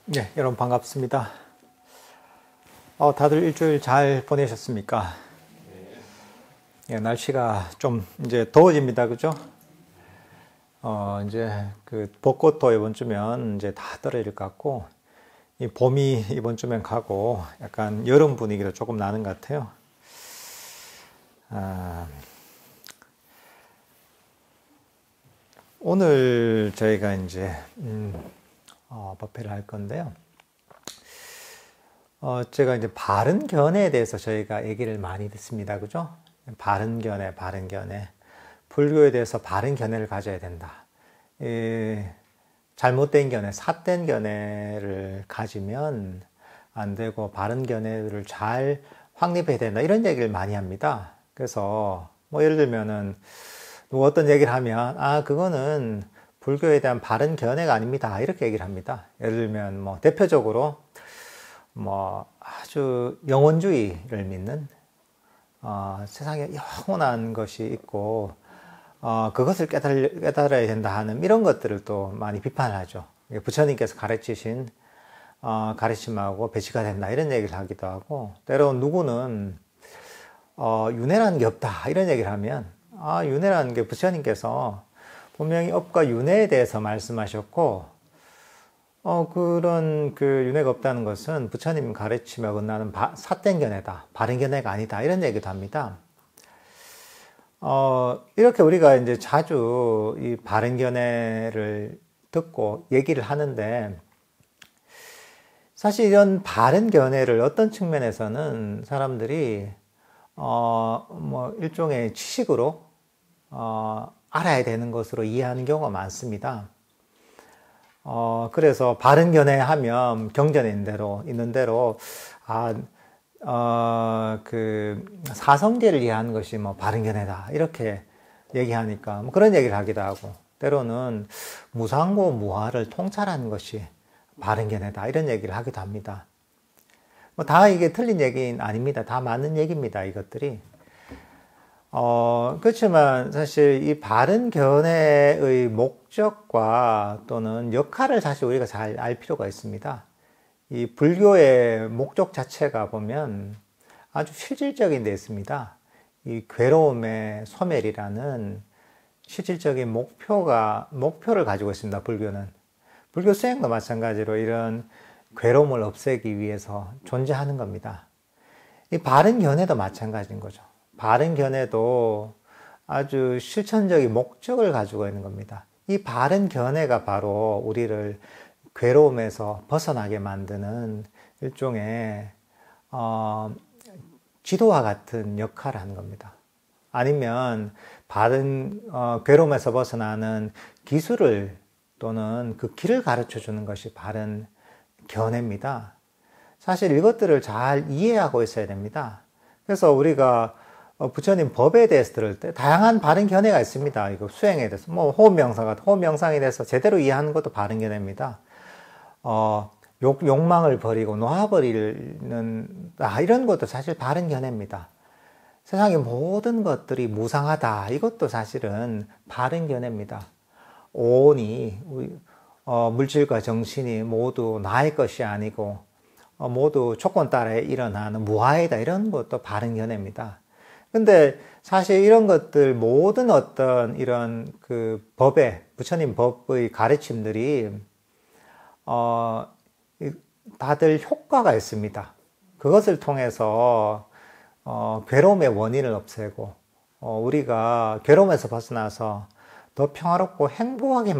네, 여러분 반갑습니다. 다들 일주일 잘 보내셨습니까? 예, 날씨가 좀 이제 더워집니다, 그죠? 이제 그 벚꽃도 이번 주면 이제 다 떨어질 것 같고, 이 봄이 이번 주면 가고, 약간 여름 분위기도 조금 나는 것 같아요. 아, 오늘 저희가 이제 법회를 할 건데요. 제가 이제 바른 견해에 대해서 저희가 얘기를 많이 듣습니다. 그죠? 바른 견해, 바른 견해. 불교에 대해서 바른 견해를 가져야 된다. 잘못된 견해, 삿된 견해를 가지면 안 되고, 바른 견해를 잘 확립해야 된다. 이런 얘기를 많이 합니다. 그래서, 예를 들면은, 누가 어떤 얘기를 하면, 그거는 불교에 대한 바른 견해가 아닙니다. 이렇게 얘기를 합니다. 예를 들면, 대표적으로, 아주 영원주의를 믿는, 세상에 영원한 것이 있고, 그것을 깨달아야 된다 하는 이런 것들을 또 많이 비판을 하죠. 부처님께서 가르치신, 가르침하고 배치가 된다. 이런 얘기를 하기도 하고, 때로는 누구는, 윤회라는 게 없다. 이런 얘기를 하면, 윤회라는 게 부처님께서 분명히 업과 윤회에 대해서 말씀하셨고, 그런 윤회가 없다는 것은 부처님 가르침에 어긋나는 삿된 견해다. 바른 견해가 아니다. 이런 얘기도 합니다. 이렇게 우리가 이제 자주 이 바른 견해를 듣고 얘기를 하는데, 사실 이런 바른 견해를 어떤 측면에서는 사람들이, 일종의 지식으로, 알아야 되는 것으로 이해하는 경우가 많습니다. 그래서 바른 견해 하면 경전에 있는 대로, 사성제를 이해하는 것이 바른 견해다. 이렇게 얘기하니까, 그런 얘기를 하기도 하고, 때로는 무상고 무화를 통찰하는 것이 바른 견해다. 이런 얘기를 하기도 합니다. 다 이게 틀린 얘기는 아닙니다. 다 맞는 얘기입니다. 이것들이. 그렇지만 사실 이 바른 견해의 목적과 또는 역할을 사실 우리가 잘 알 필요가 있습니다. 이 불교의 목적 자체가 보면 아주 실질적인 데 있습니다. 이 괴로움의 소멸이라는 실질적인 목표를 가지고 있습니다. 불교는. 불교 수행도 마찬가지로 이런 괴로움을 없애기 위해서 존재하는 겁니다. 이 바른 견해도 마찬가지인 거죠. 바른 견해도 아주 실천적인 목적을 가지고 있는 겁니다. 이 바른 견해가 바로 우리를 괴로움에서 벗어나게 만드는 일종의 지도와 같은 역할을 하는 겁니다. 아니면 바른 괴로움에서 벗어나는 기술을 또는 그 길을 가르쳐 주는 것이 바른 견해입니다. 사실 이것들을 잘 이해하고 있어야 됩니다. 그래서 우리가 부처님 법에 대해서 들을 때 다양한 바른 견해가 있습니다. 이거 수행에 대해서 호흡 명상에 대해서 제대로 이해하는 것도 바른 견해입니다. 욕망을 버리고 놓아버리는 이런 것도 사실 바른 견해입니다. 세상의 모든 것들이 무상하다. 이것도 사실은 바른 견해입니다. 온이 물질과 정신이 모두 나의 것이 아니고 모두 조건 따라 일어나는 무아이다. 이런 것도 바른 견해입니다. 근데 사실 이런 것들 모든 어떤 이런 부처님 법의 가르침들이 다들 효과가 있습니다. 그것을 통해서 괴로움의 원인을 없애고 우리가 괴로움에서 벗어나서 더 평화롭고 행복하게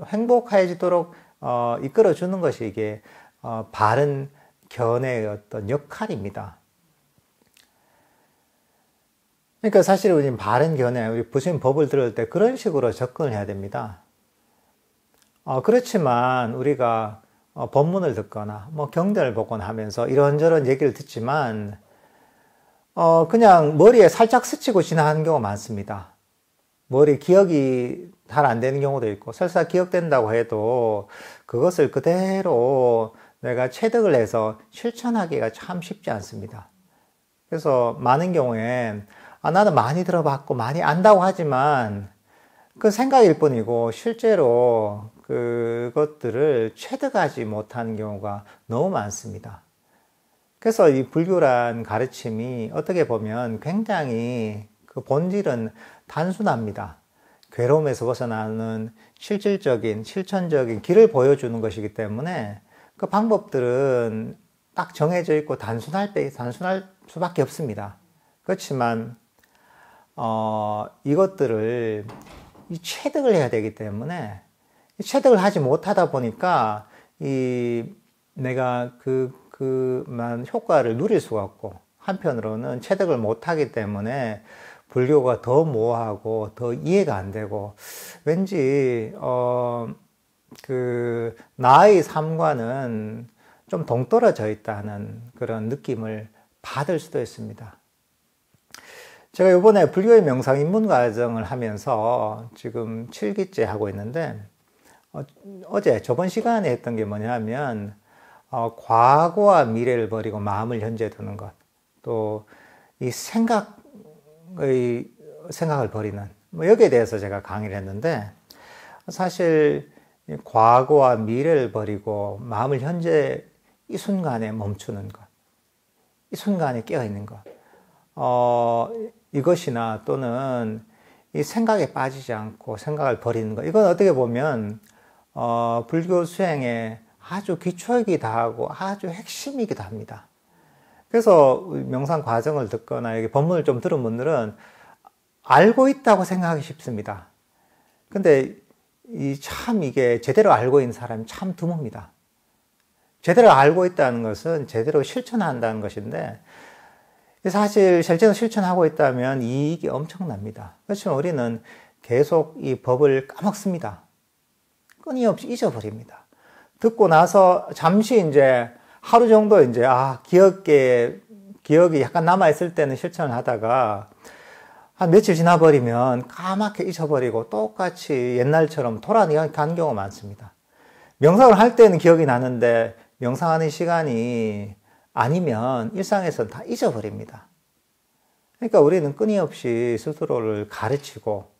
행복해지도록 이끌어주는 것이 이게 바른 견해의 어떤 역할입니다. 그러니까 사실 우리 바른 견해, 우리 부처님 법을 들을 때 그런 식으로 접근을 해야 됩니다. 그렇지만 우리가 법문을 듣거나 경전을 보거나 하면서 이런저런 얘기를 듣지만 그냥 머리에 살짝 스치고 지나가는 경우가 많습니다. 머리 기억이 잘 안 되는 경우도 있고 설사 기억된다고 해도 그것을 그대로 내가 체득을 해서 실천하기가 참 쉽지 않습니다. 그래서 많은 경우에 나는 많이 들어봤고 많이 안다고 하지만 그 생각일 뿐이고 실제로 그것들을 체득하지 못하는 경우가 너무 많습니다. 그래서 이 불교란 가르침이 어떻게 보면 굉장히 그 본질은 단순합니다. 괴로움에서 벗어나는 실질적인, 실천적인 길을 보여주는 것이기 때문에 그 방법들은 딱 정해져 있고 단순할 수밖에 없습니다. 그렇지만, 이것들을 체득을 해야 되기 때문에 체득을 하지 못하다 보니까 내가 그만 효과를 누릴 수가 없고 한편으로는 체득을 못하기 때문에 불교가 더 모호하고 더 이해가 안 되고 왠지 나의 삶과는 좀 동떨어져 있다는 그런 느낌을 받을 수도 있습니다. 제가 이번에 불교의 명상 입문 과정을 하면서 지금 7기째 하고 있는데 저번 시간에 했던 게 뭐냐면 과거와 미래를 버리고 마음을 현재에 두는 것, 또 이 생각을 버리는 여기에 대해서 제가 강의를 했는데 사실 과거와 미래를 버리고 마음을 현재 이 순간에 멈추는 것, 이 순간에 깨어 있는 것, 이것이나 또는 이 생각에 빠지지 않고 생각을 버리는 것, 이건 어떻게 보면 불교 수행의 아주 기초이기도 하고 아주 핵심이기도 합니다. 그래서 명상 과정을 듣거나 여기 법문을 좀 들은 분들은 알고 있다고 생각하기 쉽습니다. 근데 이게 제대로 알고 있는 사람이 참 드뭅니다. 제대로 알고 있다는 것은 제대로 실천한다는 것인데 사실 실제로 실천하고 있다면 이익이 엄청납니다. 그렇지만 우리는 계속 이 법을 까먹습니다. 끊임없이 잊어버립니다. 듣고 나서 잠시 이제 하루 정도 이제 기억이 약간 남아있을 때는 실천을 하다가 한 며칠 지나버리면 까맣게 잊어버리고 똑같이 옛날처럼 돌아가는 경우가 많습니다. 명상을 할 때는 기억이 나는데 명상하는 시간이 아니면 일상에서는 다 잊어버립니다. 그러니까 우리는 끊임없이 스스로를 가르치고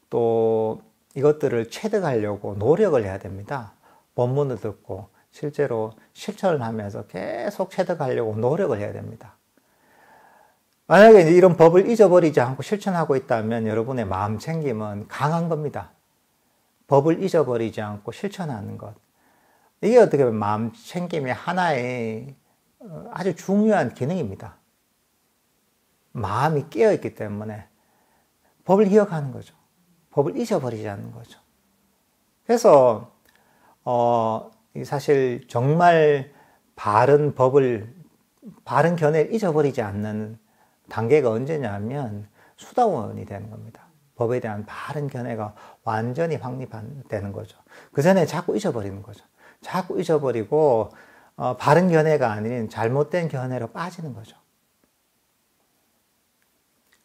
또 이것들을 체득하려고 노력을 해야 됩니다. 법문을 듣고 실제로 실천을 하면서 계속 체득하려고 노력을 해야 됩니다. 만약에 이제 이런 법을 잊어버리지 않고 실천하고 있다면 여러분의 마음 챙김은 강한 겁니다. 법을 잊어버리지 않고 실천하는 것. 이게 어떻게 보면 마음 챙김의 하나의 아주 중요한 기능입니다. 마음이 깨어있기 때문에 법을 기억하는 거죠. 법을 잊어버리지 않는 거죠. 그래서 사실 정말 바른 견해를 잊어버리지 않는 단계가 언제냐면 수다원이 되는 겁니다. 법에 대한 바른 견해가 완전히 확립되는 거죠. 그 전에 자꾸 잊어버리는 거죠. 자꾸 잊어버리고 바른 견해가 아닌 잘못된 견해로 빠지는 거죠.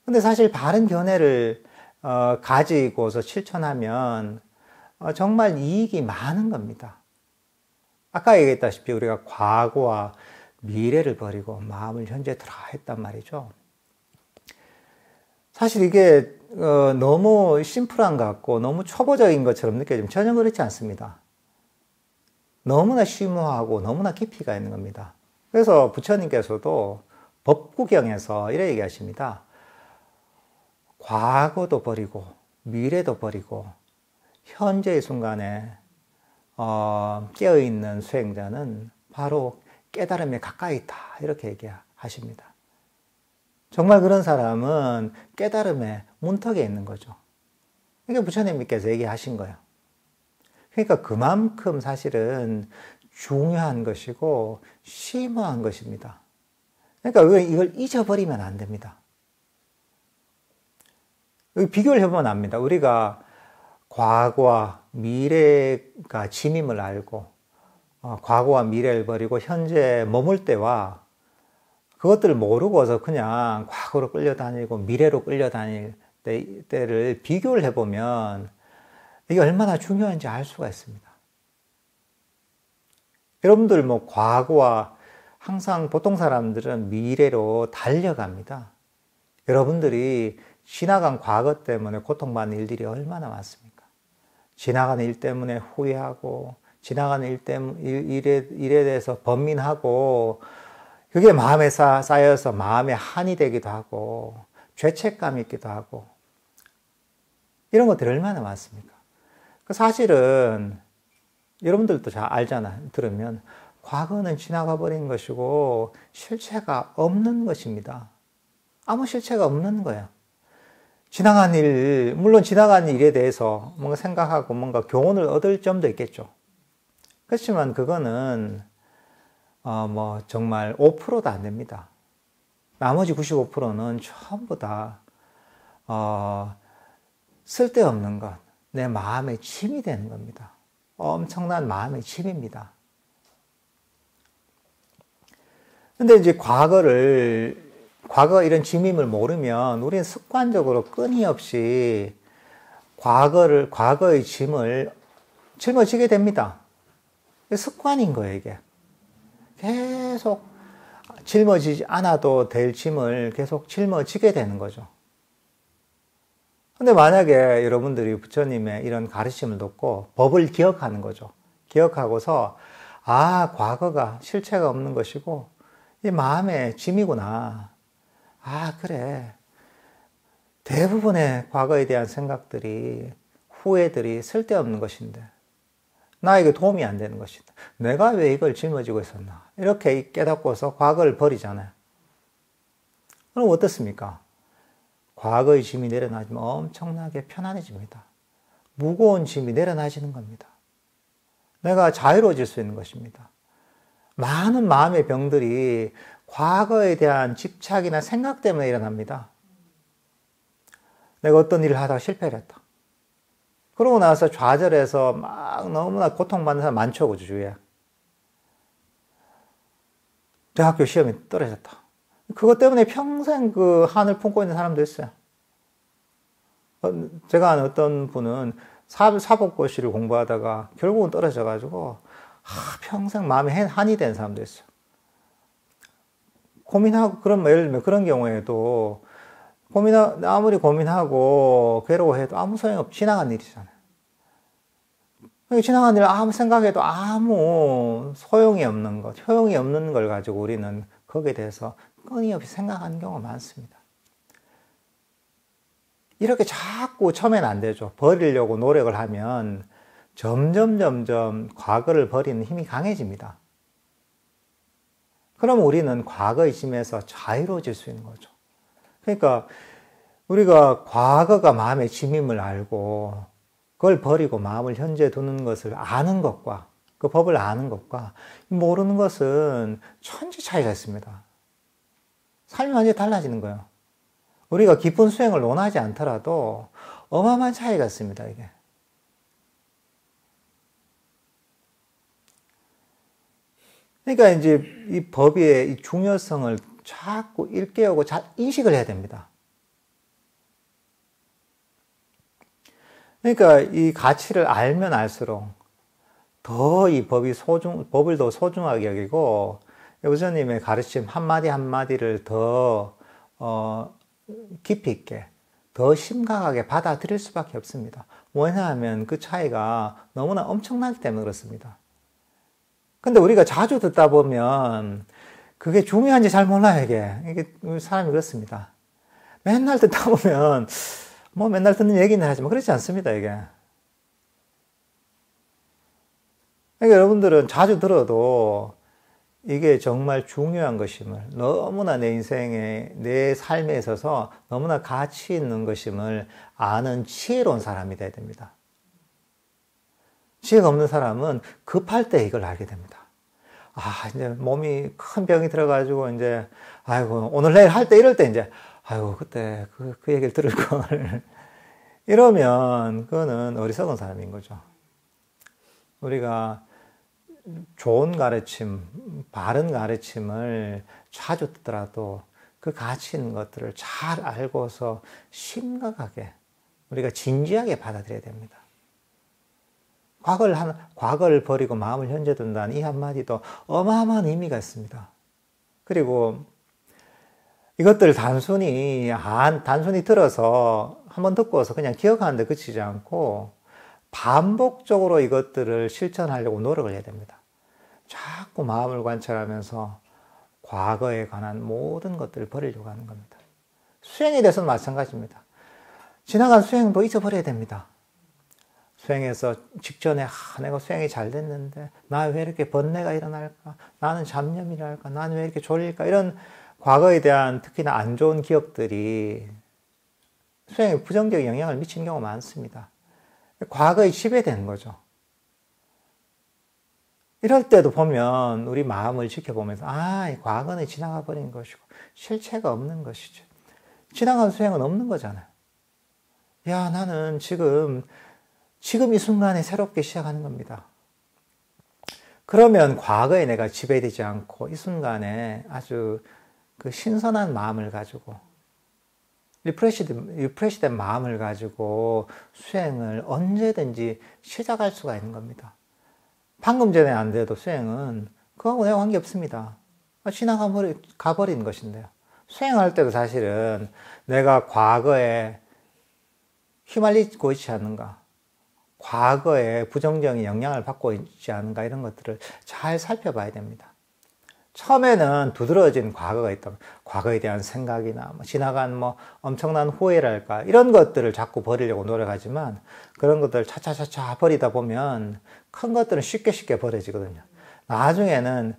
근데 사실 바른 견해를 가지고서 실천하면 정말 이익이 많은 겁니다. 아까 얘기했다시피 우리가 과거와 미래를 버리고 마음을 현재에 들어 했단 말이죠. 사실 이게 너무 심플한 것 같고 너무 초보적인 것처럼 느껴지면 전혀 그렇지 않습니다. 너무나 심오하고 너무나 깊이가 있는 겁니다. 그래서 부처님께서도 법구경에서 이렇게 얘기하십니다. 과거도 버리고 미래도 버리고 현재의 순간에 깨어있는 수행자는 바로 깨달음에 가까이 있다 이렇게 얘기하십니다. 정말 그런 사람은 깨달음의 문턱에 있는 거죠. 이게 부처님께서 얘기하신 거예요. 그러니까 그만큼 사실은 중요한 것이고 심오한 것입니다. 그러니까 이걸 잊어버리면 안 됩니다. 비교를 해보면 압니다. 우리가 과거와 미래가 짐임을 알고 과거와 미래를 버리고 현재에 머물 때와 그것들을 모르고서 그냥 과거로 끌려다니고 미래로 끌려다닐 때를 비교를 해보면 이게 얼마나 중요한지 알 수가 있습니다. 여러분들 과거와 항상 보통 사람들은 미래로 달려갑니다. 여러분들이 지나간 과거 때문에 고통받는 일들이 얼마나 많습니까? 지나가는 일 때문에 후회하고, 지나가는 일에 대해서 번민하고, 그게 마음에 쌓여서 마음에 한이 되기도 하고, 죄책감이 있기도 하고, 이런 것들이 얼마나 많습니까? 사실은, 여러분들도 잘 알잖아요. 들으면, 과거는 지나가 버린 것이고, 실체가 없는 것입니다. 아무 실체가 없는 거예요. 지나간 일, 물론 지나간 일에 대해서 뭔가 생각하고 뭔가 교훈을 얻을 점도 있겠죠. 그렇지만 그거는, 정말 5%도 안 됩니다. 나머지 95%는 전부 다, 쓸데없는 것, 내 마음의 짐이 되는 겁니다. 엄청난 마음의 짐입니다. 근데 이제 과거 이런 짐임을 모르면 우리는 습관적으로 끊임없이 과거의 짐을 짊어지게 됩니다. 습관인 거예요, 이게. 계속 짊어지지 않아도 될 짐을 계속 짊어지게 되는 거죠. 근데 만약에 여러분들이 부처님의 이런 가르침을 듣고 법을 기억하는 거죠. 기억하고서, 과거가 실체가 없는 것이고, 이 마음의 짐이구나. 그래. 대부분의 과거에 대한 생각들이, 후회들이 쓸데없는 것인데, 나에게 도움이 안 되는 것이다. 내가 왜 이걸 짊어지고 있었나. 이렇게 깨닫고서 과거를 버리잖아요. 그럼 어떻습니까? 과거의 짐이 내려놔지면 엄청나게 편안해집니다. 무거운 짐이 내려놔지는 겁니다. 내가 자유로워질 수 있는 것입니다. 많은 마음의 병들이 과거에 대한 집착이나 생각 때문에 일어납니다. 내가 어떤 일을 하다가 실패를 했다. 그러고 나서 좌절해서 막 너무나 고통받는 사람 많죠, 그 주위에. 대학교 시험이 떨어졌다. 그것 때문에 평생 그 한을 품고 있는 사람도 있어요. 제가 아는 어떤 분은 사법고시를 공부하다가 결국은 떨어져가지고 평생 마음에 한이 된 사람도 있어요. 고민하고, 예를 들면 그런 경우에도 아무리 고민하고 괴로워해도 아무 소용없이 지나간 일이잖아요. 지나간 일을 아무 생각해도 아무 소용이 없는 것, 효용이 없는 걸 가지고 우리는 거기에 대해서 끊임없이 생각하는 경우가 많습니다. 이렇게 자꾸 처음엔 안 되죠. 버리려고 노력을 하면 점점 과거를 버리는 힘이 강해집니다. 그럼 우리는 과거의 짐에서 자유로워질 수 있는 거죠. 그러니까 우리가 과거가 마음의 짐임을 알고 그걸 버리고 마음을 현재 두는 것을 아는 것과 그 법을 아는 것과 모르는 것은 천지 차이가 있습니다. 삶이 완전히 달라지는 거예요. 우리가 깊은 수행을 논하지 않더라도 어마어마한 차이가 있습니다, 이게. 그러니까 이제 이 법의 이 중요성을 자꾸 일깨우고 잘 인식을 해야 됩니다. 그러니까 이 가치를 알면 알수록 더 이 법을 더 소중하게 여기고, 부처님의 가르침 한마디 한마디를 더, 깊이 있게, 더 심각하게 받아들일 수밖에 없습니다. 왜냐하면 그 차이가 너무나 엄청나기 때문에 그렇습니다. 근데 우리가 자주 듣다 보면 그게 중요한지 잘 몰라요, 이게 사람이 그렇습니다. 맨날 듣다 보면, 맨날 듣는 얘기는 하지만 그렇지 않습니다, 이게. 그러니까 여러분들은 자주 들어도 이게 정말 중요한 것임을, 너무나 내 인생에, 내 삶에 있어서 너무나 가치 있는 것임을 아는 지혜로운 사람이 돼야 됩니다. 지혜가 없는 사람은 급할 때 이걸 알게 됩니다. 이제 몸이 큰 병이 들어가지고, 이제, 오늘 내일 할 때 이럴 때 이제, 그때 그 얘기를 들을 걸. 이러면, 그거는 어리석은 사람인 거죠. 우리가 좋은 가르침, 바른 가르침을 자주 듣더라도 그 가치 있는 것들을 잘 알고서 심각하게, 우리가 진지하게 받아들여야 됩니다. 과거를 버리고 마음을 현재 둔다는 이 한마디도 어마어마한 의미가 있습니다. 그리고 이것들 단순히 들어서 한번 듣고서 그냥 기억하는데 그치지 않고 반복적으로 이것들을 실천하려고 노력을 해야 됩니다. 자꾸 마음을 관찰하면서 과거에 관한 모든 것들을 버리려고 하는 겁니다. 수행에 대해서는 마찬가지입니다. 지나간 수행도 잊어버려야 됩니다. 수행에서 직전에 내가 수행이 잘 됐는데 나 왜 이렇게 번뇌가 일어날까? 나는 잡념이랄까? 나는 왜 이렇게 졸릴까? 이런 과거에 대한 특히나 안 좋은 기억들이 수행에 부정적인 영향을 미치는 경우가 많습니다. 과거에 지배되는 거죠. 이럴 때도 보면 우리 마음을 지켜보면서 이 과거는 지나가 버린 것이고 실체가 없는 것이죠. 지나간 수행은 없는 거잖아요. 나는 지금 이 순간에 새롭게 시작하는 겁니다. 그러면 과거에 내가 지배되지 않고 이 순간에 아주 그 신선한 마음을 가지고 리프레시된 마음을 가지고 수행을 언제든지 시작할 수가 있는 겁니다. 방금 전에 안 돼도 수행은 그거하고 내가 관계없습니다. 가버린 것인데요. 수행할 때도 사실은 내가 과거에 휘말리고 있지 않는가, 과거에 부정적인 영향을 받고 있지 않은가, 이런 것들을 잘 살펴봐야 됩니다. 처음에는 두드러진 과거가 있다면 과거에 대한 생각이나 지나간 엄청난 후회랄까 이런 것들을 자꾸 버리려고 노력하지만 그런 것들을 차차차차 버리다 보면 큰 것들은 쉽게 버려지거든요. 나중에는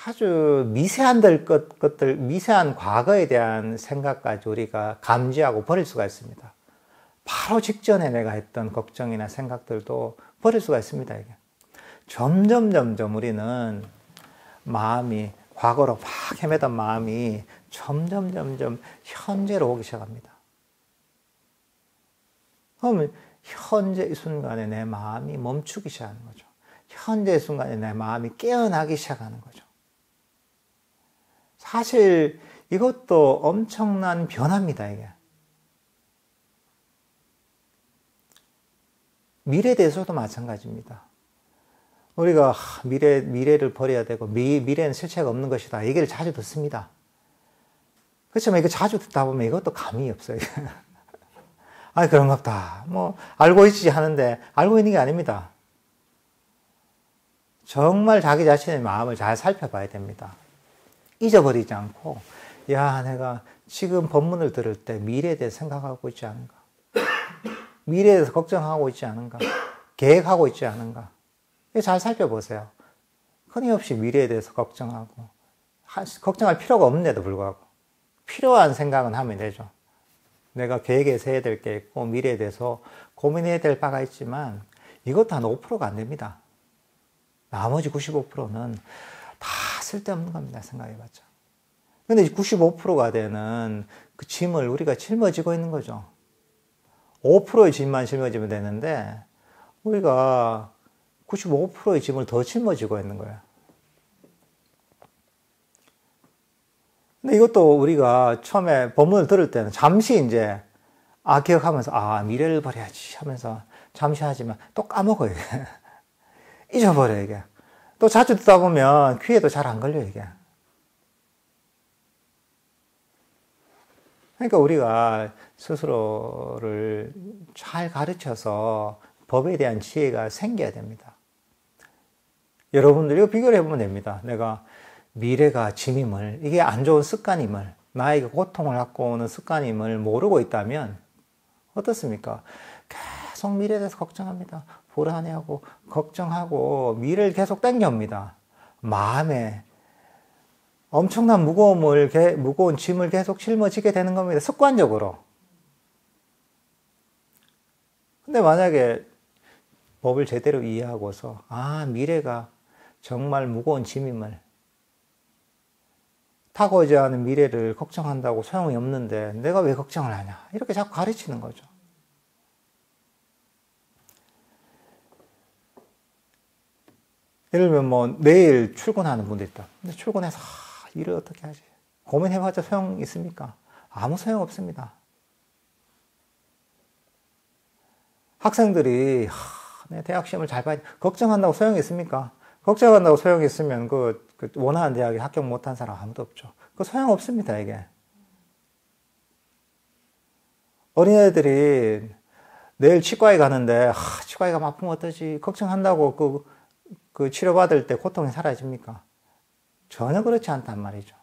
아주 미세한 것들, 미세한 과거에 대한 생각까지 우리가 감지하고 버릴 수가 있습니다. 바로 직전에 내가 했던 걱정이나 생각들도 버릴 수가 있습니다. 이게. 점점 우리는 마음이 과거로 막 헤매던 마음이 점점 현재로 오기 시작합니다. 그러면 현재 이 순간에 내 마음이 멈추기 시작하는 거죠. 현재 이 순간에 내 마음이 깨어나기 시작하는 거죠. 사실 이것도 엄청난 변화입니다. 이게. 미래에 대해서도 마찬가지입니다. 우리가 미래를 버려야 되고 미래는 실체가 없는 것이다. 얘기를 자주 듣습니다. 그렇지만 이거 자주 듣다 보면 이것도 감이 없어요. 그런가 보다. 알고 있지 하는데 알고 있는 게 아닙니다. 정말 자기 자신의 마음을 잘 살펴봐야 됩니다. 잊어버리지 않고 내가 지금 법문을 들을 때 미래에 대해서 생각하고 있지 않은가? 미래에 대해서 걱정하고 있지 않은가? 계획하고 있지 않은가? 잘 살펴보세요. 끊임없이 미래에 대해서 걱정할 필요가 없는데도 불구하고 필요한 생각은 하면 되죠. 내가 계획에서 해야 될 게 있고 미래에 대해서 고민해야 될 바가 있지만 이것도 한 5%가 안 됩니다. 나머지 95%는 다 쓸데없는 겁니다. 생각해봤자. 근데 95%가 되는 그 짐을 우리가 짊어지고 있는 거죠. 5%의 짐만 짊어지면 되는데 우리가 95%의 짐을 더 짊어지고 있는 거예요. 근데 이것도 우리가 처음에 법문을 들을 때는 잠시 이제 기억하면서 미래를 버려야지 하면서 잠시 하지만 또 까먹어요. 이게. 잊어버려요. 이게. 또 자주 듣다 보면 귀에도 잘 안 걸려요. 이게. 그러니까 우리가 스스로를 잘 가르쳐서 법에 대한 지혜가 생겨야 됩니다. 여러분들 이거 비교를 해보면 됩니다. 내가 미래가 짐임을, 이게 안 좋은 습관임을, 나에게 고통을 갖고 오는 습관임을 모르고 있다면 어떻습니까? 계속 미래에 대해서 걱정합니다. 불안해하고 걱정하고 미래를 계속 땡겨옵니다. 마음에 엄청난 무거운 짐을 계속 짊어지게 되는 겁니다. 습관적으로. 근데 만약에 법을 제대로 이해하고서 미래가 정말 무거운 짐임을, 타고자 하는 미래를 걱정한다고 소용이 없는데 내가 왜 걱정을 하냐, 이렇게 자꾸 가르치는 거죠. 예를 들면 내일 출근하는 분도 있다. 근데 출근해서 일을 어떻게 하지? 고민해봤자 소용 있습니까? 아무 소용 없습니다. 학생들이 내 대학 시험을 잘 봐야 돼. 걱정한다고 소용이 있습니까? 걱정한다고 소용이 있으면 그 원하는 대학에 합격 못한 사람 아무도 없죠. 그 소용 없습니다, 이게. 어린애들이 내일 치과에 가는데 치과에 가면 아프면 어떠지? 걱정한다고 그 치료받을 때 고통이 사라집니까? 전혀 그렇지 않단 말이죠.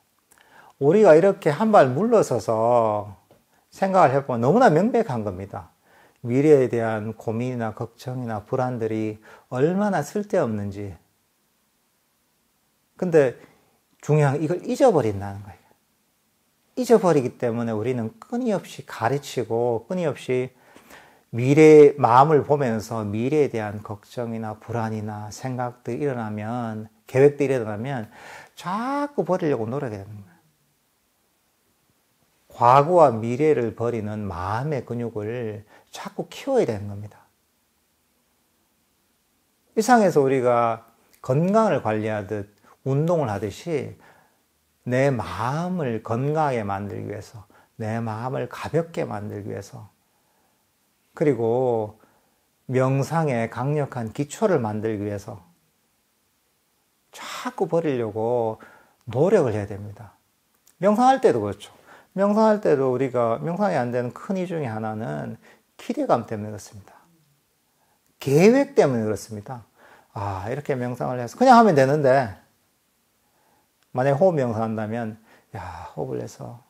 우리가 이렇게 한 발 물러서서 생각을 해보면 너무나 명백한 겁니다. 미래에 대한 고민이나 걱정이나 불안들이 얼마나 쓸데없는지. 근데 중요한 건 이걸 잊어버린다는 거예요. 잊어버리기 때문에 우리는 끊임없이 가르치고 끊임없이 미래의 마음을 보면서 미래에 대한 걱정이나 불안이나 생각들이 일어나면, 계획들이 일어나면 자꾸 버리려고 노력이 되는 거예요. 과거와 미래를 버리는 마음의 근육을 자꾸 키워야 되는 겁니다. 일상에서 우리가 건강을 관리하듯 운동을 하듯이 내 마음을 건강하게 만들기 위해서, 내 마음을 가볍게 만들기 위해서, 그리고 명상의 강력한 기초를 만들기 위해서 자꾸 버리려고 노력을 해야 됩니다. 명상할 때도 그렇죠. 명상할 때도 우리가 명상이 안 되는 큰 이유 중에 하나는 기대감 때문에 그렇습니다. 계획 때문에 그렇습니다. 이렇게 명상을 해서 그냥 하면 되는데, 만약에 호흡 명상한다면, 호흡을 해서,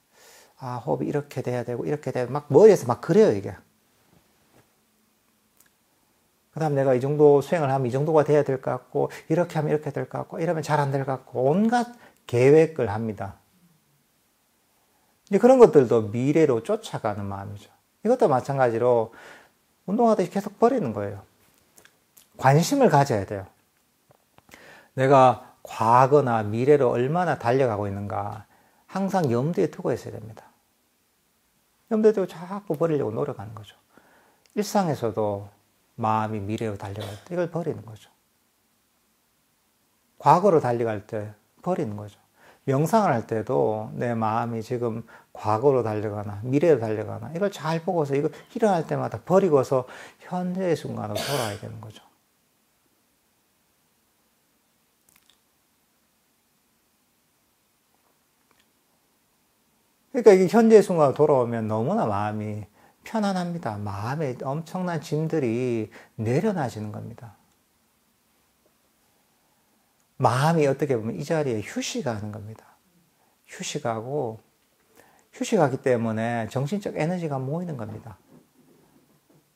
호흡이 이렇게 돼야 되고, 이렇게 돼야 되고, 막 머리에서 막 그래요, 이게. 그 다음 내가 이 정도 수행을 하면 이 정도가 돼야 될 것 같고, 이렇게 하면 이렇게 될 것 같고, 이러면 잘 안 될 것 같고, 온갖 계획을 합니다. 이제 그런 것들도 미래로 쫓아가는 마음이죠. 이것도 마찬가지로 운동하듯이 계속 버리는 거예요. 관심을 가져야 돼요. 내가 과거나 미래로 얼마나 달려가고 있는가 항상 염두에 두고 있어야 됩니다. 염두에 두고 자꾸 버리려고 노력하는 거죠. 일상에서도 마음이 미래로 달려갈 때 이걸 버리는 거죠. 과거로 달려갈 때 버리는 거죠. 명상을 할 때도 내 마음이 지금 과거로 달려가나 미래로 달려가나 이걸 잘 보고서 이거 일어날 때마다 버리고서 현재의 순간으로 돌아와야 되는 거죠. 그러니까 이게 현재의 순간으로 돌아오면 너무나 마음이 편안합니다. 마음에 엄청난 짐들이 내려놔지는 겁니다. 마음이 어떻게 보면 이 자리에 휴식하는 겁니다. 휴식하고, 휴식하기 때문에 정신적 에너지가 모이는 겁니다.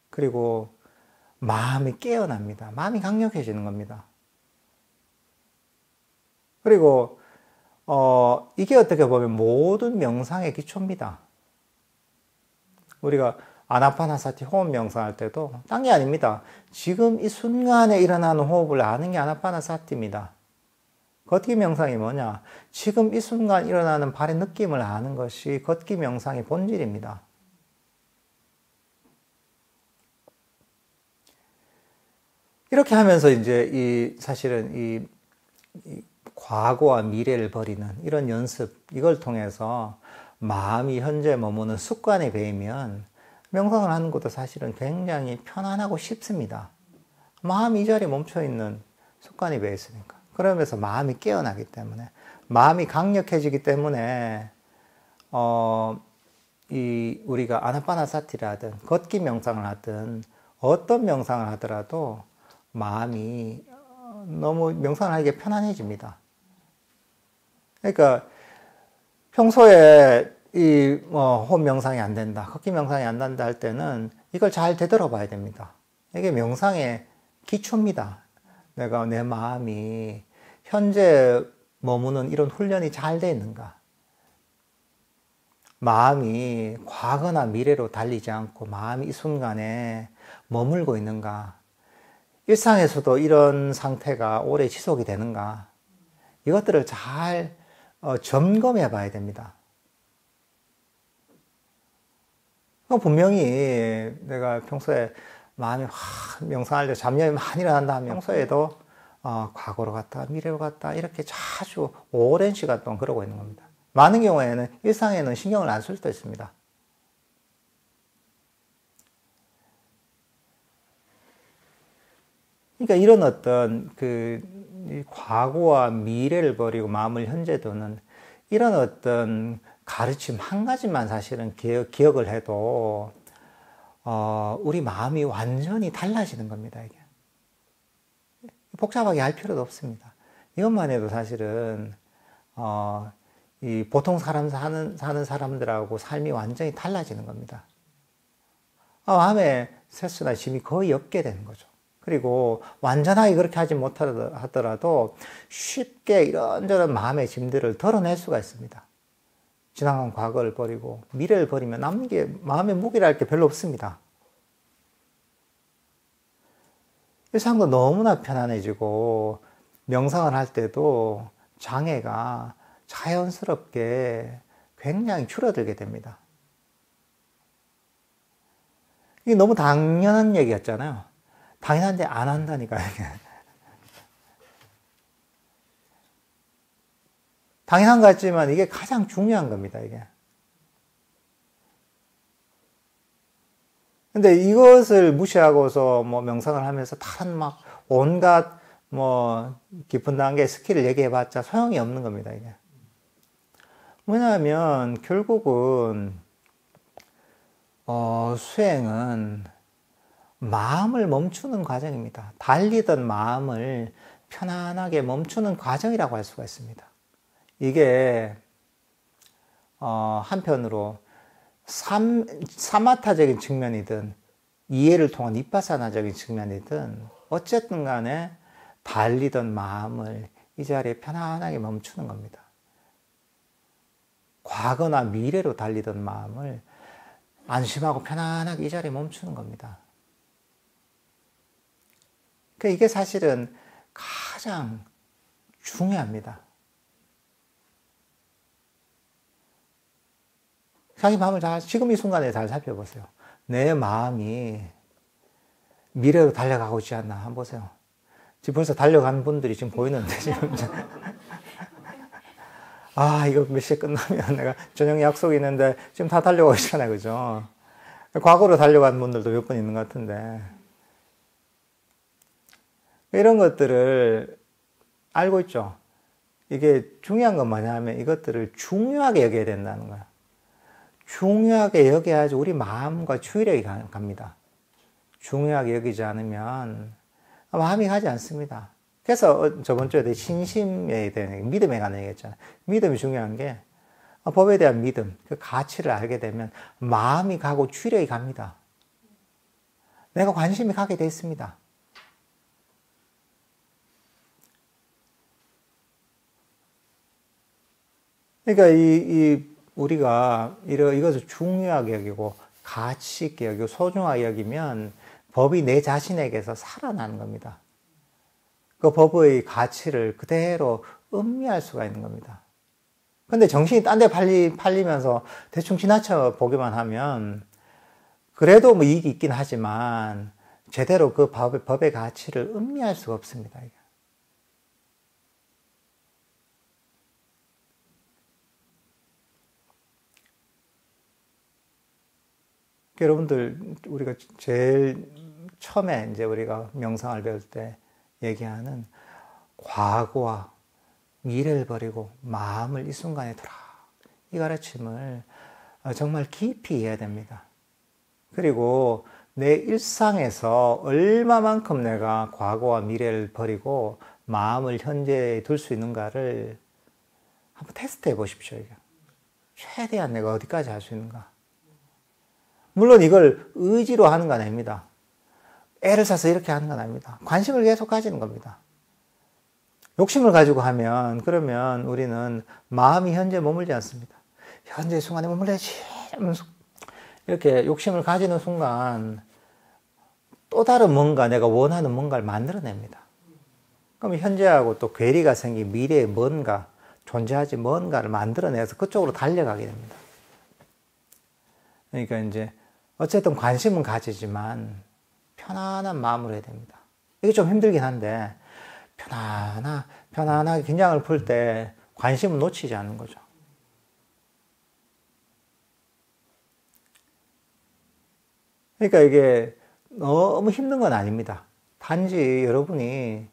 그리고 마음이 깨어납니다. 마음이 강력해지는 겁니다. 그리고 이게 어떻게 보면 모든 명상의 기초입니다. 우리가 아나파나사티 호흡 명상할 때도 딴 게 아닙니다. 지금 이 순간에 일어나는 호흡을 아는 게 아나파나사티입니다. 걷기 명상이 뭐냐? 지금 이 순간 일어나는 발의 느낌을 아는 것이 걷기 명상의 본질입니다. 이렇게 하면서 이제 사실은 이 과거와 미래를 버리는 이런 연습, 이걸 통해서 마음이 현재 머무는 습관에 배이면 명상을 하는 것도 사실은 굉장히 편안하고 쉽습니다. 마음이 이 자리에 멈춰있는 습관이 배어 있으니까. 그러면서 마음이 깨어나기 때문에, 마음이 강력해지기 때문에 우리가 아나파나사티를 하든 걷기 명상을 하든 어떤 명상을 하더라도 마음이 너무 명상을 하기에 편안해집니다. 그러니까 평소에 호흡 명상이 안 된다, 걷기 명상이 안 된다 할 때는 이걸 잘 되돌아봐야 됩니다. 이게 명상의 기초입니다. 내가 내 마음이 현재 머무는 이런 훈련이 잘 되어 있는가? 마음이 과거나 미래로 달리지 않고 마음이 이 순간에 머물고 있는가? 일상에서도 이런 상태가 오래 지속이 되는가? 이것들을 잘 점검해 봐야 됩니다. 분명히 내가 평소에 마음이 명상할 때 잡념이 많이 일어난다 하면 평소에도 과거로 갔다 미래로 갔다 이렇게 자주 오랜 시간 동안 그러고 있는 겁니다. 많은 경우에는 일상에는 신경을 안 쓸 수도 있습니다. 그러니까 이런 어떤 과거와 미래를 버리고 마음을 현재 두는 이런 어떤 가르침 한 가지만 사실은 기억을 해도 우리 마음이 완전히 달라지는 겁니다, 이게. 복잡하게 할 필요도 없습니다. 이것만 해도 사실은, 이 보통 사는 사람들하고 삶이 완전히 달라지는 겁니다. 마음에 스트레스나 짐이 거의 없게 되는 거죠. 그리고 완전하게 그렇게 하지 못하더라도 쉽게 이런저런 마음의 짐들을 덜어낼 수가 있습니다. 지나간 과거를 버리고 미래를 버리면 남는 게 마음의 무게랄 게 별로 없습니다. 일상도 너무나 편안해지고 명상을 할 때도 장애가 자연스럽게 굉장히 줄어들게 됩니다. 이게 너무 당연한 얘기였잖아요. 당연한데 안 한다니까요. 당연한 것 같지만 이게 가장 중요한 겁니다, 이게. 근데 이것을 무시하고서 뭐 명상을 하면서 다른 막 온갖 뭐 깊은 단계 스킬을 얘기해봤자 소용이 없는 겁니다, 이게. 왜냐하면 결국은 수행은 마음을 멈추는 과정입니다. 달리던 마음을 편안하게 멈추는 과정이라고 할 수가 있습니다. 이게 한편으로 사마타적인 측면이든 이해를 통한 위파사나적인 측면이든 어쨌든 간에 달리던 마음을 이 자리에 편안하게 멈추는 겁니다. 과거나 미래로 달리던 마음을 안심하고 편안하게 이 자리에 멈추는 겁니다. 그러니까 이게 사실은 가장 중요합니다. 자기 마음을 지금 이 순간에 잘 살펴보세요. 내 마음이 미래로 달려가고 있지 않나 한번 보세요. 지금 벌써 달려가는 분들이 지금 보이는데, 지금. 이거 몇 시에 끝나면 내가 저녁 약속이 있는데 지금 다 달려가고 있잖아요, 그죠? 과거로 달려간 분들도 몇 분 있는 것 같은데. 이런 것들을 알고 있죠. 이게 중요한 건 뭐냐면 이것들을 중요하게 여겨야 된다는 거예요. 중요하게 여겨야지 우리 마음과 주의력이 갑니다. 중요하게 여기지 않으면 마음이 가지 않습니다. 그래서 저번 주에 신심에 대한 믿음에 관한 얘기했잖아요. 믿음이 중요한 게 법에 대한 믿음, 그 가치를 알게 되면 마음이 가고 주의력이 갑니다. 내가 관심이 가게 돼 있습니다. 그러니까 우리가 이것을 중요하게 여기고 가치 있게 여기고 소중하게 여기면 법이 내 자신에게서 살아나는 겁니다. 그 법의 가치를 그대로 음미할 수가 있는 겁니다. 근데 정신이 딴 데 팔리면서 대충 지나쳐 보기만 하면 그래도 뭐 이익이 있긴 하지만 제대로 그 법의 가치를 음미할 수가 없습니다. 이게. 여러분들, 우리가 제일 처음에 이제 우리가 명상을 배울 때 얘기하는 과거와 미래를 버리고 마음을 이 순간에 두라. 이 가르침을 정말 깊이 이해해야 됩니다. 그리고 내 일상에서 얼마만큼 내가 과거와 미래를 버리고 마음을 현재에 둘 수 있는가를 한번 테스트해 보십시오. 최대한 내가 어디까지 할 수 있는가. 물론 이걸 의지로 하는 건 아닙니다. 애를 써서 이렇게 하는 건 아닙니다. 관심을 계속 가지는 겁니다. 욕심을 가지고 하면 그러면 우리는 마음이 현재에 머물지 않습니다. 현재 순간에 머물러야지 이렇게 욕심을 가지는 순간 또 다른 뭔가 내가 원하는 뭔가를 만들어냅니다. 그럼 현재하고 또 괴리가 생긴 미래의 뭔가 존재하지 뭔가를 만들어내서 그쪽으로 달려가게 됩니다. 그러니까 이제 어쨌든 관심은 가지지만 편안한 마음으로 해야 됩니다. 이게 좀 힘들긴 한데 편안하게 긴장을 풀 때 관심은 놓치지 않는 거죠. 그러니까 이게 너무 힘든 건 아닙니다. 단지 여러분이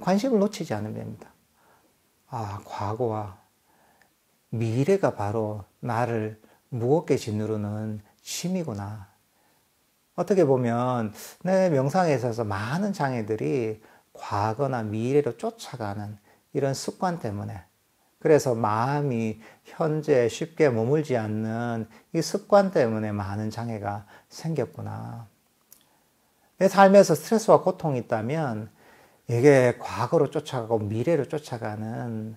관심을 놓치지 않으면 됩니다. 과거와 미래가 바로 나를 무겁게 짓누르는 짐이구나. 어떻게 보면 내 명상에 있어서 많은 장애들이 과거나 미래로 쫓아가는 이런 습관 때문에, 그래서 마음이 현재 쉽게 머물지 않는 이 습관 때문에 많은 장애가 생겼구나. 내 삶에서 스트레스와 고통이 있다면 이게 과거로 쫓아가고 미래로 쫓아가는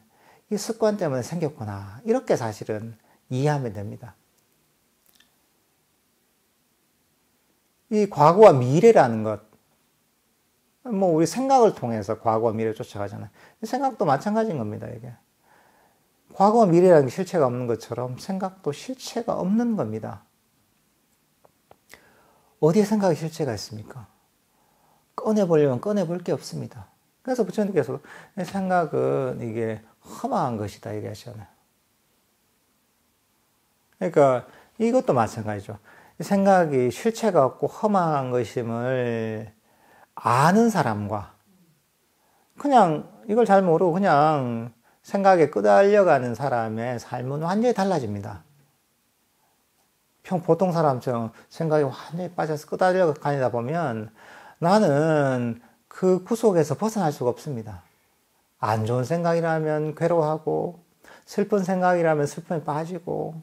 이 습관 때문에 생겼구나. 이렇게 사실은 이해하면 됩니다. 이 과거와 미래라는 것, 우리 생각을 통해서 과거와 미래를 쫓아가잖아요. 생각도 마찬가지인 겁니다, 이게. 과거와 미래라는 게 실체가 없는 것처럼 생각도 실체가 없는 겁니다. 어디에 생각이 실체가 있습니까? 꺼내보려면 꺼내볼 게 없습니다. 그래서 부처님께서 생각은 이게 허망한 것이다 얘기하시잖아요. 그러니까 이것도 마찬가지죠. 생각이 실체가 없고 허망한 것임을 아는 사람과 그냥 이걸 잘 모르고 그냥 생각에 끄달려가는 사람의 삶은 완전히 달라집니다. 보통 사람처럼 생각이 완전히 빠져서 끄달려 가니다 보면 나는 그 구속에서 벗어날 수가 없습니다. 안 좋은 생각이라면 괴로워하고, 슬픈 생각이라면 슬픔에 빠지고,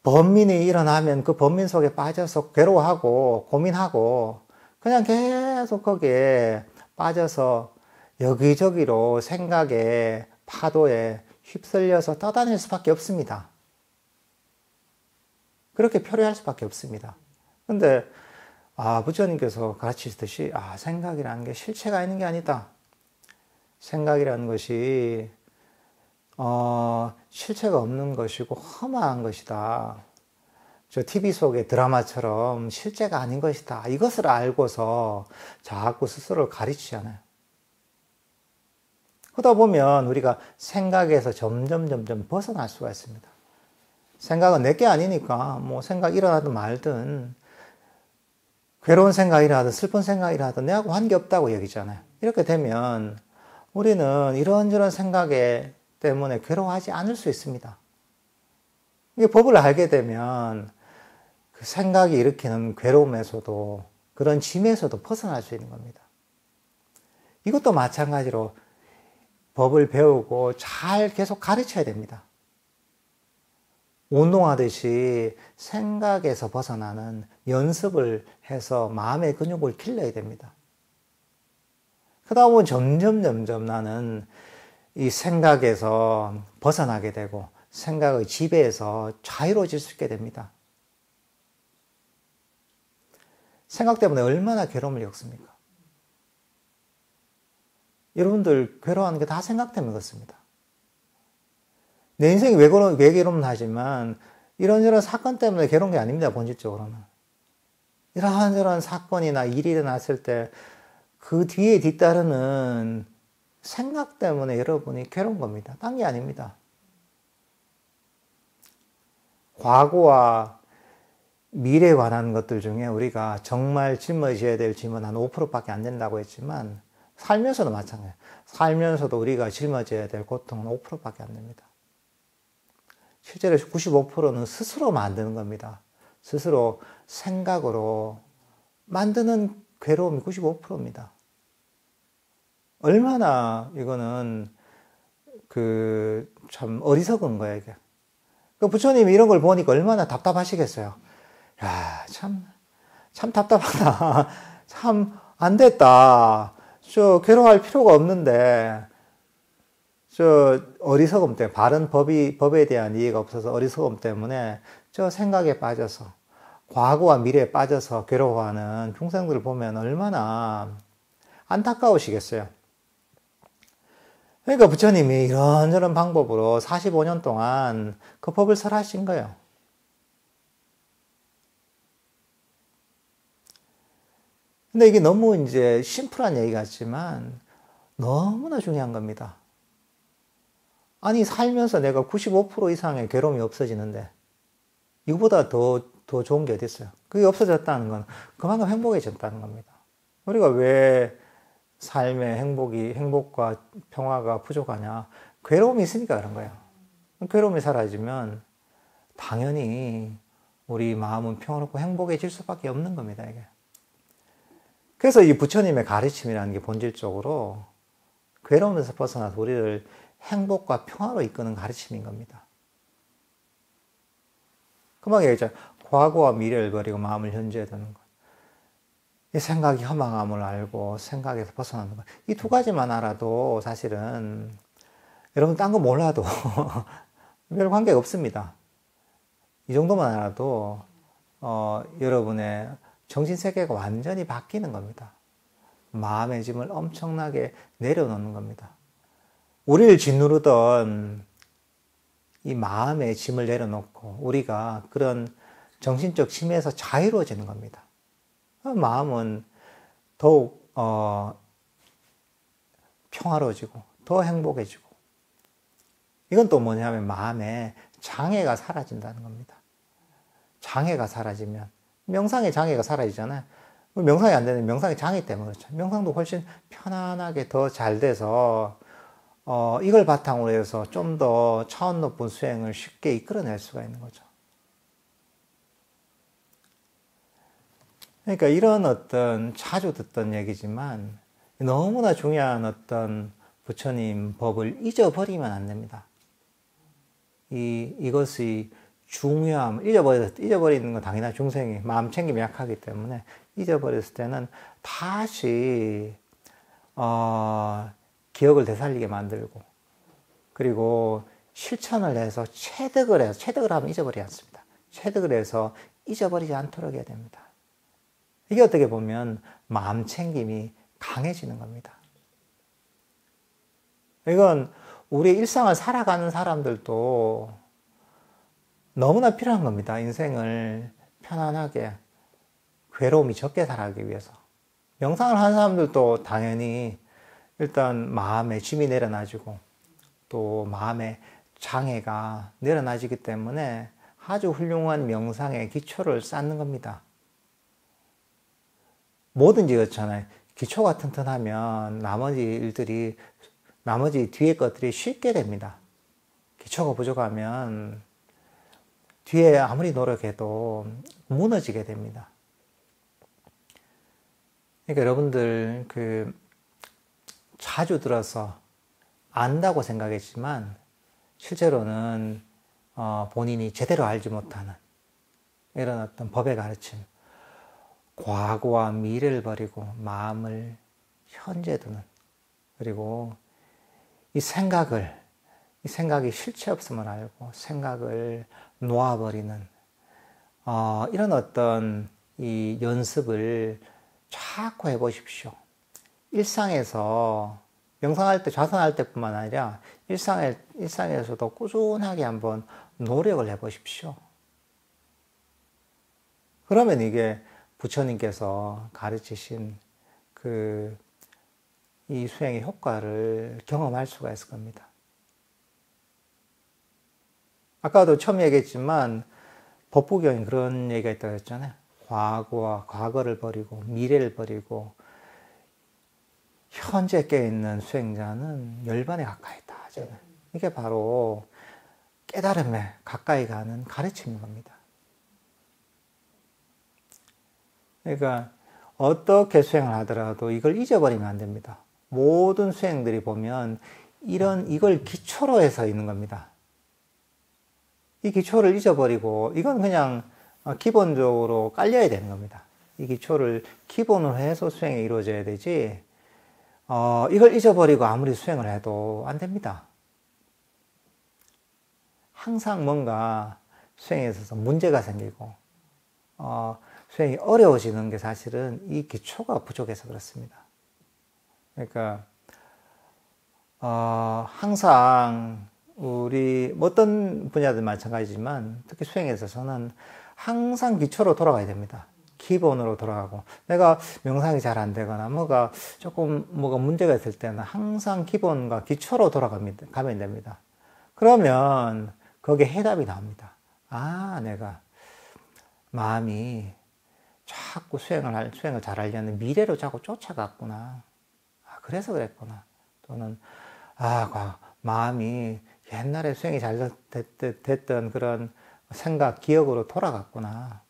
번민이 일어나면 그 번민 속에 빠져서 괴로워하고, 고민하고, 그냥 계속 거기에 빠져서 여기저기로 생각의 파도에 휩쓸려서 떠다닐 수밖에 없습니다. 그렇게 표현할 수밖에 없습니다. 근데 부처님께서 가르치시듯이 생각이라는 게 실체가 있는 게 아니다. 생각이라는 것이 실체가 없는 것이고 허망한 것이다. 저 TV 속의 드라마처럼 실제가 아닌 것이다. 이것을 알고서 자꾸 스스로를 가르치잖아요. 그러다 보면 우리가 생각에서 점점 벗어날 수가 있습니다. 생각은 내게 아니니까 생각 일어나든 말든 괴로운 생각이라든 슬픈 생각이라든 내하고 관계없다고 얘기잖아요. 이렇게 되면 우리는 이런저런 생각에 때문에 괴로워하지 않을 수 있습니다. 이게 법을 알게 되면 그 생각이 일으키는 괴로움에서도 그런 짐에서도 벗어날 수 있는 겁니다. 이것도 마찬가지로 법을 배우고 잘 계속 가르쳐야 됩니다. 운동하듯이 생각에서 벗어나는 연습을 해서 마음의 근육을 길러야 됩니다. 그러다 보면 점점 나는 이 생각에서 벗어나게 되고 생각의 지배에서 자유로워질 수 있게 됩니다. 생각 때문에 얼마나 괴로움을 겪습니까? 여러분들 괴로워하는 게 다 생각 때문에 그렇습니다. 내 인생이 왜 괴로움 하지만 이런저런 사건 때문에 괴로운 게 아닙니다. 본질적으로는. 이런저런 사건이나 일이 일어났을 때 그 뒤에 뒤따르는 생각 때문에 여러분이 괴로운 겁니다. 딴 게 아닙니다. 과거와 미래에 관한 것들 중에 우리가 정말 짊어져야 될 짐은 한 5%밖에 안 된다고 했지만 살면서도 마찬가지예요. 살면서도 우리가 짊어져야 될 고통은 5%밖에 안 됩니다. 실제로 95%는 스스로 만드는 겁니다. 스스로 생각으로 만드는 괴로움이 95%입니다. 얼마나 이거는 참 어리석은 거예요, 이게. 부처님이 이런 걸 보니까 얼마나 답답하시겠어요. 야, 참 답답하다. 참 안 됐다. 괴로워할 필요가 없는데, 어리석음 때문에, 바른 법에 대한 이해가 없어서 어리석음 때문에 생각에 빠져서, 과거와 미래에 빠져서 괴로워하는 중생들을 보면 얼마나 안타까우시겠어요. 그러니까 부처님이 이런저런 방법으로 45년 동안 그 법을 설하신 거예요. 근데 이게 너무 이제 심플한 얘기 같지만 너무나 중요한 겁니다. 아니, 살면서 내가 95% 이상의 괴로움이 없어지는데 이거보다 더 좋은 게 어디 있어요? 그게 없어졌다는 건 그만큼 행복해졌다는 겁니다. 우리가 왜 삶의 행복과 평화가 부족하냐? 괴로움이 있으니까 그런 거예요. 괴로움이 사라지면 당연히 우리 마음은 평화롭고 행복해질 수밖에 없는 겁니다, 이게. 그래서 이 부처님의 가르침이라는 게 본질적으로 괴로움에서 벗어나서 우리를 행복과 평화로 이끄는 가르침인 겁니다. 금방 얘기했죠. 과거와 미래를 버리고 마음을 현재에 두는 것. 이 생각이 허망함을 알고 생각에서 벗어나는 것. 이 두 가지만 알아도 사실은 여러분 딴 거 몰라도 별 관계가 없습니다. 이 정도만 알아도 여러분의 정신세계가 완전히 바뀌는 겁니다. 마음의 짐을 엄청나게 내려놓는 겁니다. 우리를 짓누르던 이 마음의 짐을 내려놓고 우리가 그런 정신적 짐에서 자유로워지는 겁니다. 마음은 더욱 평화로워지고 더 행복해지고, 이건 또 뭐냐면 마음에 장애가 사라진다는 겁니다. 장애가 사라지면 명상의 장애가 사라지잖아요. 명상이 안 되는 명상의 장애 때문에 그렇죠. 명상도 훨씬 편안하게 더 잘 돼서 이걸 바탕으로 해서 좀 더 차원 높은 수행을 쉽게 이끌어낼 수가 있는 거죠. 그러니까 이런 어떤 자주 듣던 얘기지만 너무나 중요한 어떤 부처님 법을 잊어버리면 안 됩니다. 이것이 중요함, 잊어버리는 건 당연히 중생이 마음 챙김이 약하기 때문에 잊어버렸을 때는 다시 기억을 되살리게 만들고, 그리고 실천을 해서 체득을 하면 잊어버리지 않습니다. 체득을 해서 잊어버리지 않도록 해야 됩니다. 이게 어떻게 보면 마음 챙김이 강해지는 겁니다. 이건 우리 일상을 살아가는 사람들도 너무나 필요한 겁니다. 인생을 편안하게, 괴로움이 적게 살아가기 위해서. 명상을 하는 사람들도 당연히 일단 마음의 짐이 내려놔지고 또 마음의 장애가 내려놔지기 때문에 아주 훌륭한 명상의 기초를 쌓는 겁니다. 뭐든지 그렇잖아요. 기초가 튼튼하면 나머지 뒤에 것들이 쉽게 됩니다. 기초가 부족하면 뒤에 아무리 노력해도 무너지게 됩니다. 그러니까 여러분들 자주 들어서 안다고 생각했지만 실제로는 본인이 제대로 알지 못하는 이런 어떤 법의 가르침, 과거와 미래를 버리고 마음을 현재 두는, 그리고 이 생각이 실체 없음을 알고 생각을 놓아버리는 이런 어떤 이 연습을 자꾸 해보십시오. 일상에서 명상할 때, 좌선할 때뿐만 아니라 일상에서도 꾸준하게 한번 노력을 해보십시오. 그러면 이게 부처님께서 가르치신 이 수행의 효과를 경험할 수가 있을 겁니다. 아까도 처음 얘기했지만 법부경에 그런 얘기가 있다고 했잖아요. 과거를 버리고 미래를 버리고 현재 깨어있는 수행자는 열반에 가까이 있다 하잖아요. 이게 바로 깨달음에 가까이 가는 가르침인 겁니다. 그러니까 어떻게 수행을 하더라도 이걸 잊어버리면 안 됩니다. 모든 수행들이 보면 이걸 기초로 해서 있는 겁니다. 이 기초를 잊어버리고 이건 그냥 기본적으로 깔려야 되는 겁니다. 이 기초를 기본으로 해서 수행이 이루어져야 되지 이걸 잊어버리고 아무리 수행을 해도 안 됩니다. 항상 뭔가 수행에 있어서 문제가 생기고 수행이 어려워지는 게 사실은 이 기초가 부족해서 그렇습니다. 그러니까 항상 우리 어떤 분야든 마찬가지지만 특히 수행에 있어서는 항상 기초로 돌아가야 됩니다. 기본으로 돌아가고, 내가 명상이 잘 안 되거나 뭐가 문제가 있을 때는 항상 기본과 기초로 가면 됩니다. 그러면 거기에 해답이 나옵니다. 내가 마음이 자꾸 수행을 잘 하려는 미래로 자꾸 쫓아갔구나. 그래서 그랬구나. 또는 마음이 옛날에 수행이 잘 됐던 그런 생각, 기억으로 돌아갔구나.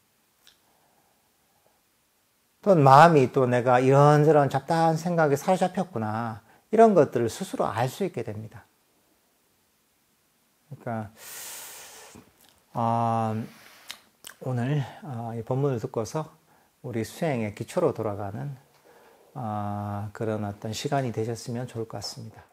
또 마음이 또 내가 이런저런 잡다한 생각에 사로잡혔구나. 이런 것들을 스스로 알 수 있게 됩니다. 그러니까 오늘 이 본문을 듣고서 우리 수행의 기초로 돌아가는 그런 어떤 시간이 되셨으면 좋을 것 같습니다.